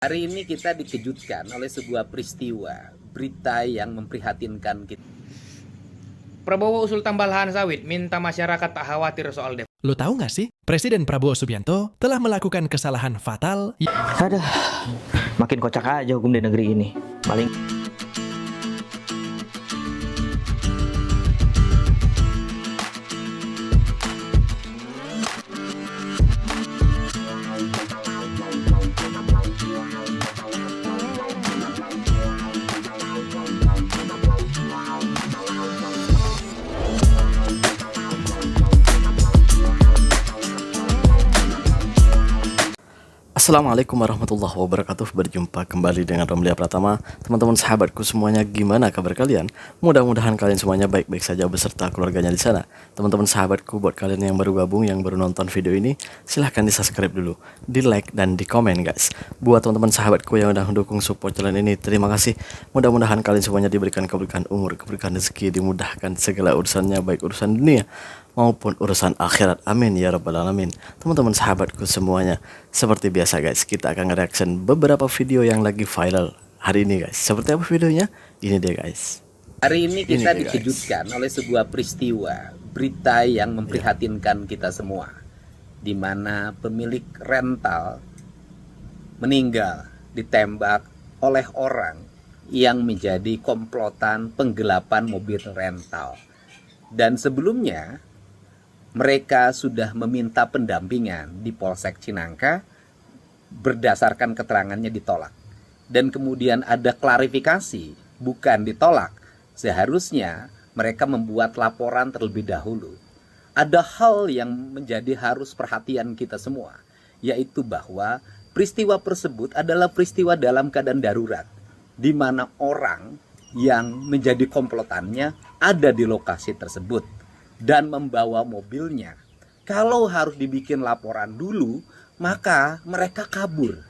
Hari ini kita dikejutkan oleh sebuah peristiwa, berita yang memprihatinkan kita. Prabowo usul tambah lahan sawit, minta masyarakat tak khawatir soal Lo tahu nggak sih, Presiden Prabowo Subianto telah melakukan kesalahan fatal. Aduh, makin kocak aja hukum di negeri ini. Paling Assalamualaikum warahmatullahi wabarakatuh. Berjumpa kembali dengan Romlia Pratama. Teman-teman sahabatku semuanya, gimana kabar kalian? Mudah-mudahan kalian semuanya baik-baik saja beserta keluarganya di sana. Teman-teman sahabatku, buat kalian yang baru gabung, yang baru nonton video ini, silahkan di subscribe dulu, di like dan di komen guys. Buat teman-teman sahabatku yang udah mendukung support channel ini, terima kasih. Mudah-mudahan kalian semuanya diberikan keberkahan umur, keberkahan rezeki, dimudahkan segala urusannya, baik urusan dunia maupun urusan akhirat, amin ya rabbal alamin. Teman-teman sahabatku semuanya, seperti biasa guys, kita akan nge-reaction beberapa video yang lagi viral hari ini guys. Seperti apa videonya? Ini dia guys. Hari ini kita dikejutkan oleh sebuah peristiwa, berita yang memprihatinkan kita semua, di mana pemilik rental meninggal ditembak oleh orang yang menjadi komplotan penggelapan mobil rental. Dan sebelumnya mereka sudah meminta pendampingan di Polsek Cinangka, berdasarkan keterangannya ditolak. Dan kemudian ada klarifikasi, bukan ditolak. Seharusnya mereka membuat laporan terlebih dahulu. Ada hal yang menjadi harus perhatian kita semua, yaitu bahwa peristiwa tersebut adalah peristiwa dalam keadaan darurat, di mana orang yang menjadi komplotannya ada di lokasi tersebut dan membawa mobilnya. Kalau harus dibikin laporan dulu, maka mereka kabur.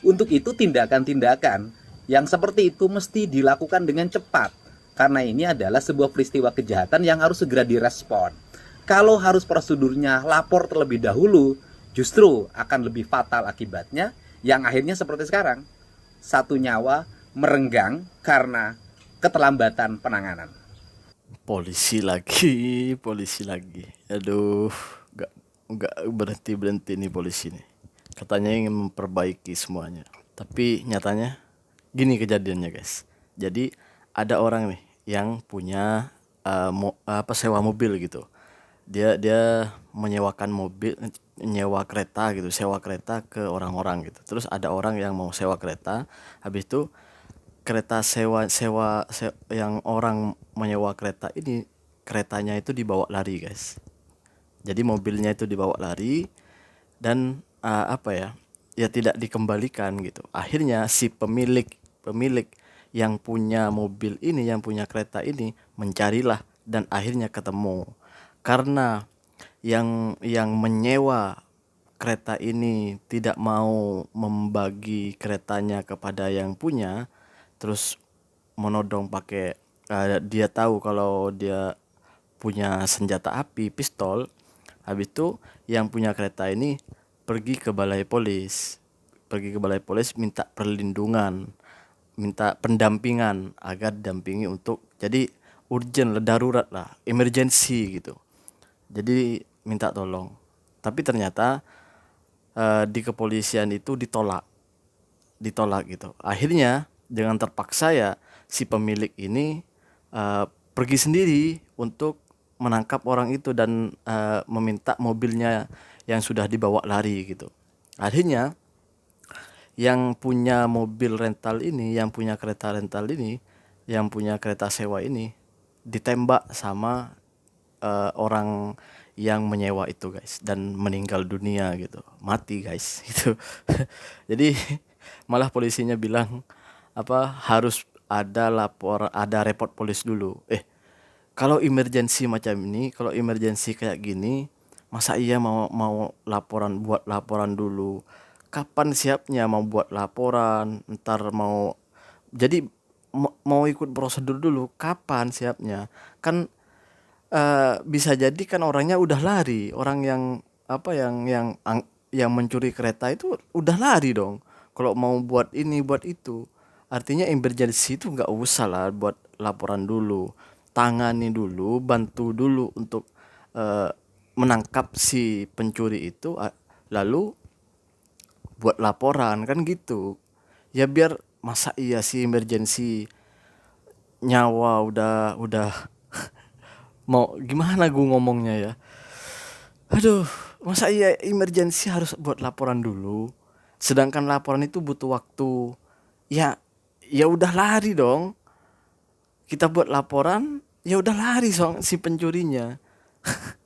Untuk itu tindakan-tindakan yang seperti itu mesti dilakukan dengan cepat, karena ini adalah sebuah peristiwa kejahatan yang harus segera direspon. Kalau harus prosedurnya lapor terlebih dahulu, justru akan lebih fatal akibatnya, yang akhirnya seperti sekarang, satu nyawa merenggang karena keterlambatan penanganan. Polisi lagi. Aduh, nggak berhenti nih polisi nih. Katanya ingin memperbaiki semuanya, tapi nyatanya gini kejadiannya guys. Jadi ada orang nih yang punya sewa mobil gitu. Dia menyewakan mobil, nyewa kereta gitu, sewa kereta ke orang-orang gitu. Terus ada orang yang mau sewa kereta, habis itu kereta sewa yang orang menyewa kereta ini, keretanya itu dibawa lari guys. Jadi mobilnya itu dibawa lari dan ya tidak dikembalikan gitu. Akhirnya si pemilik yang punya mobil ini, yang punya kereta ini, mencarilah dan akhirnya ketemu. Karena yang menyewa kereta ini tidak mau membagi keretanya kepada yang punya, terus menodong pakai dia tahu kalau dia punya senjata api, pistol. Habis itu yang punya kereta ini pergi ke balai polis minta perlindungan, minta pendampingan agar dampingi untuk, jadi urgent, darurat lah, emergency gitu. Jadi minta tolong. Tapi ternyata di kepolisian itu ditolak gitu. Akhirnya dengan terpaksa ya si pemilik ini pergi sendiri untuk menangkap orang itu dan meminta mobilnya yang sudah dibawa lari gitu. Akhirnya yang punya mobil rental ini, yang punya kereta rental ini, yang punya kereta sewa ini ditembak sama orang yang menyewa itu guys, dan meninggal dunia gitu, mati guys gitu. Jadi malah polisinya bilang harus ada report polis dulu. Kalau emergency macam ini, kalau emergency kayak gini, masa iya mau buat laporan dulu? Kapan siapnya mau buat laporan? Ntar mau jadi mau ikut prosedur dulu, kapan siapnya? Kan bisa jadi kan orangnya udah lari, orang yang yang mencuri kereta itu udah lari dong. Kalau mau buat ini buat itu, artinya emergency itu nggak usah lah buat laporan dulu, tangani dulu, bantu dulu untuk eh, menangkap si pencuri itu, lalu buat laporan kan gitu. Ya biar masa iya sih emergency nyawa udah mau gimana gue ngomongnya ya. Aduh, masa iya emergency harus buat laporan dulu. Sedangkan laporan itu butuh waktu. Ya, ya udah lari dong. Kita buat laporan, ya udah lari si pencurinya.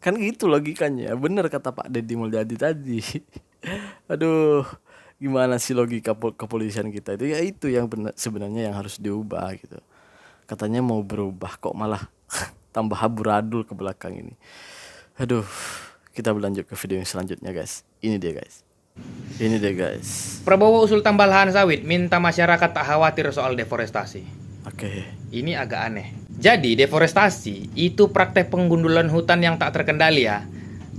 Kan gitu logikanya. Bener kata Pak Deddy Mulyadi tadi. Aduh, gimana sih logika kepolisian kita itu? Ya itu yang sebenarnya yang harus diubah gitu. Katanya mau berubah kok malah tambah amburadul ke belakang ini. Aduh, kita berlanjut ke video yang selanjutnya guys. Ini dia guys. Ini dia guys. Prabowo usul tambah lahan sawit, minta masyarakat tak khawatir soal deforestasi. Oke. Ini agak aneh. Jadi, deforestasi itu praktek penggundulan hutan yang tak terkendali ya.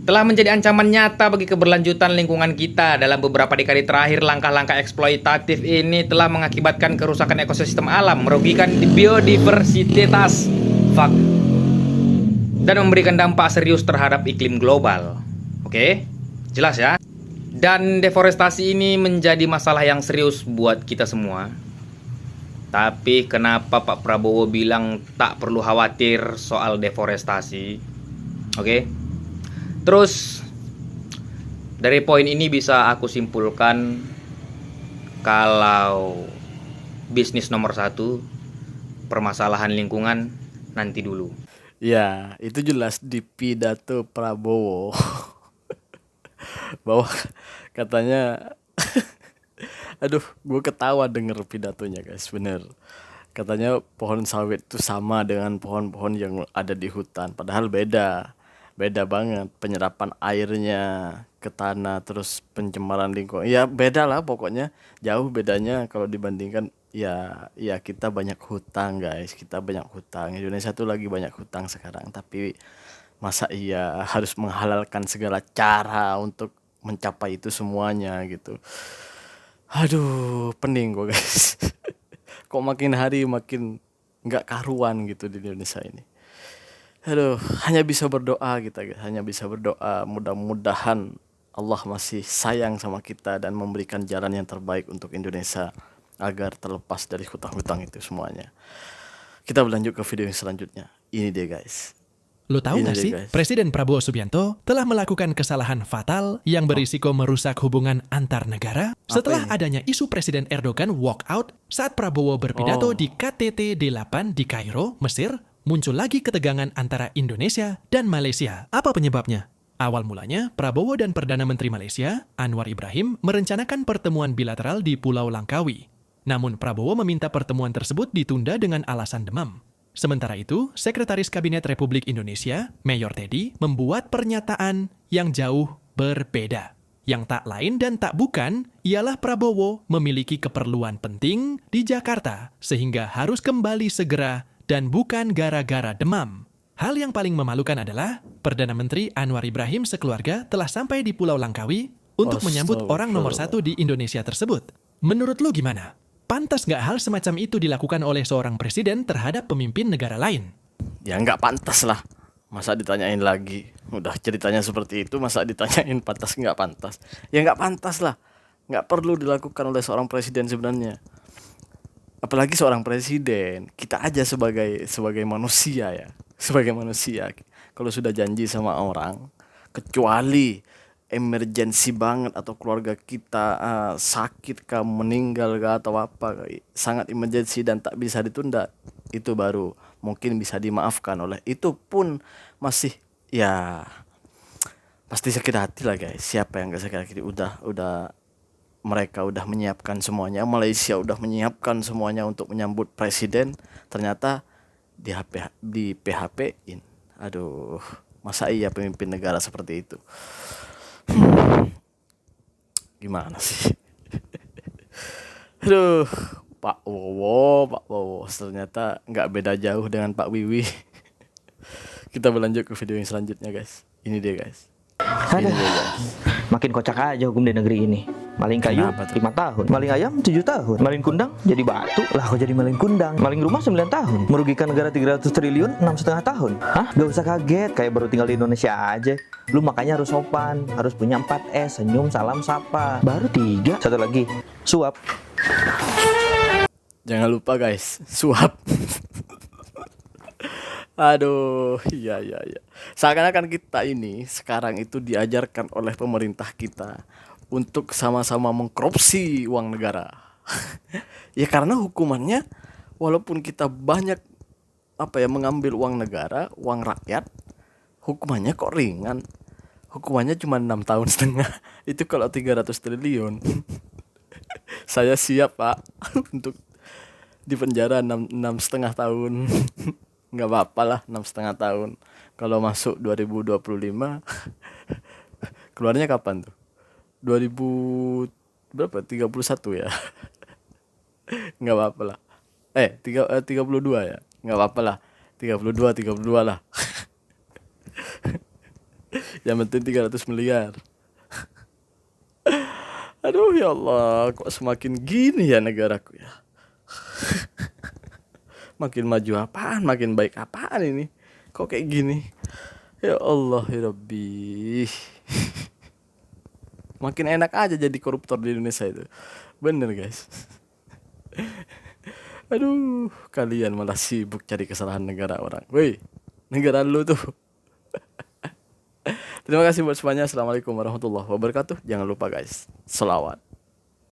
Telah menjadi ancaman nyata bagi keberlanjutan lingkungan kita. Dalam beberapa dekade terakhir, langkah-langkah eksploitatif ini telah mengakibatkan kerusakan ekosistem alam, merugikan biodiversitas, dan memberikan dampak serius terhadap iklim global. Oke? Jelas ya? Dan deforestasi ini menjadi masalah yang serius buat kita semua. Tapi kenapa Pak Prabowo bilang tak perlu khawatir soal deforestasi? Oke? Terus dari poin ini bisa aku simpulkan kalau bisnis nomor 1, permasalahan lingkungan, nanti dulu. Ya, itu jelas di pidato Prabowo. Bahwa katanya aduh, gue ketawa denger pidatonya guys, bener. Katanya pohon sawit itu sama dengan pohon-pohon yang ada di hutan, padahal beda. Beda banget penyerapan airnya ke tanah, terus pencemaran lingkungan. Ya beda lah pokoknya, jauh bedanya kalau dibandingkan ya kita banyak hutang guys, kita banyak hutang. Indonesia tuh lagi banyak hutang sekarang, tapi masa iya harus menghalalkan segala cara untuk mencapai itu semuanya gitu. Aduh, pening gue guys. Kok makin hari makin nggak karuan gitu di Indonesia ini. Aduh, hanya bisa berdoa kita guys, hanya bisa berdoa mudah-mudahan Allah masih sayang sama kita dan memberikan jalan yang terbaik untuk Indonesia agar terlepas dari hutang-hutang itu semuanya. Kita berlanjut ke video yang selanjutnya. Ini dia guys. Lo tahu Ini nggak dia, sih, guys. Presiden Prabowo Subianto telah melakukan kesalahan fatal yang berisiko merusak hubungan antar negara setelah ini? adanya isu Presiden Erdogan walk out saat Prabowo berpidato Oh. di KTT D8 di Kairo, Mesir. Muncul lagi ketegangan antara Indonesia dan Malaysia. Apa penyebabnya? Awal mulanya, Prabowo dan Perdana Menteri Malaysia, Anwar Ibrahim, merencanakan pertemuan bilateral di Pulau Langkawi. Namun Prabowo meminta pertemuan tersebut ditunda dengan alasan demam. Sementara itu, Sekretaris Kabinet Republik Indonesia, Mayor Teddy, membuat pernyataan yang jauh berbeda. Yang tak lain dan tak bukan, ialah Prabowo memiliki keperluan penting di Jakarta, sehingga harus kembali segera dan bukan gara-gara demam. Hal yang paling memalukan adalah, Perdana Menteri Anwar Ibrahim sekeluarga telah sampai di Pulau Langkawi untuk menyambut orang nomor 1 di Indonesia tersebut. Menurut lu gimana? Pantas nggak hal semacam itu dilakukan oleh seorang presiden terhadap pemimpin negara lain? Ya nggak pantas lah. Masa ditanyain lagi? Udah ceritanya seperti itu, masa ditanyain pantas nggak pantas? Ya nggak pantas lah. Nggak perlu dilakukan oleh seorang presiden sebenarnya. Apalagi seorang presiden. Kita aja sebagai manusia ya. Sebagai manusia. Kalau sudah janji sama orang, kecuali emergency banget atau keluarga kita sakit kah, meninggal kah atau apa, sangat emergency dan tak bisa ditunda, itu baru mungkin bisa dimaafkan. Oleh itu pun masih ya pasti sakit hati lah guys. Siapa yang gak sakit hati? Udah mereka udah menyiapkan semuanya, Malaysia udah menyiapkan semuanya untuk menyambut presiden, ternyata di PHP-in. Aduh, masa iya pemimpin negara seperti itu? Gimana sih? Aduh, Pak Wowo ternyata nggak beda jauh dengan Pak Wiwi. Kita berlanjut ke video yang selanjutnya guys. Ini dia guys. Ada. Makin kocak aja hukum di negeri ini. Maling kayu Kenapa tuh? 5 tahun, maling ayam 7 tahun, maling kundang jadi batu. Lah kok jadi maling kundang? Maling rumah 9 tahun, merugikan negara 300 triliun 6,5 tahun. Hah? Gak usah kaget, kayak baru tinggal di Indonesia aja. Lu makanya harus sopan, harus punya 4S, senyum, salam, sapa. Baru 3. Satu lagi, suap. Jangan lupa guys, suap. Aduh, iya. Seakan-akan kita ini sekarang itu diajarkan oleh pemerintah kita untuk sama-sama mengkorupsi uang negara. Ya karena hukumannya, walaupun kita banyak mengambil uang negara, uang rakyat, hukumannya kok ringan. Hukumannya cuma 6,5 tahun. Itu kalau 300 triliun. Saya siap, Pak, untuk di penjara 6,5 tahun. Nggak apa-apa lah 6,5 tahun. Kalau masuk 2025 keluarnya kapan tuh? 2000 berapa? 31 ya. Nggak apa-apa lah. 32 ya. Nggak apa-apa lah. 32 lah. Yang penting 300 miliar. Aduh ya Allah, kok semakin gini ya negaraku ya. Makin maju apaan, makin baik apaan ini? Kok kayak gini? Ya Allah, ya Rabbi. Makin enak aja jadi koruptor di Indonesia itu. Bener guys. Aduh, kalian malah sibuk cari kesalahan negara orang. Woi, negara lu tuh. Terima kasih buat semuanya. Assalamualaikum warahmatullahi wabarakatuh. Jangan lupa guys, selawat.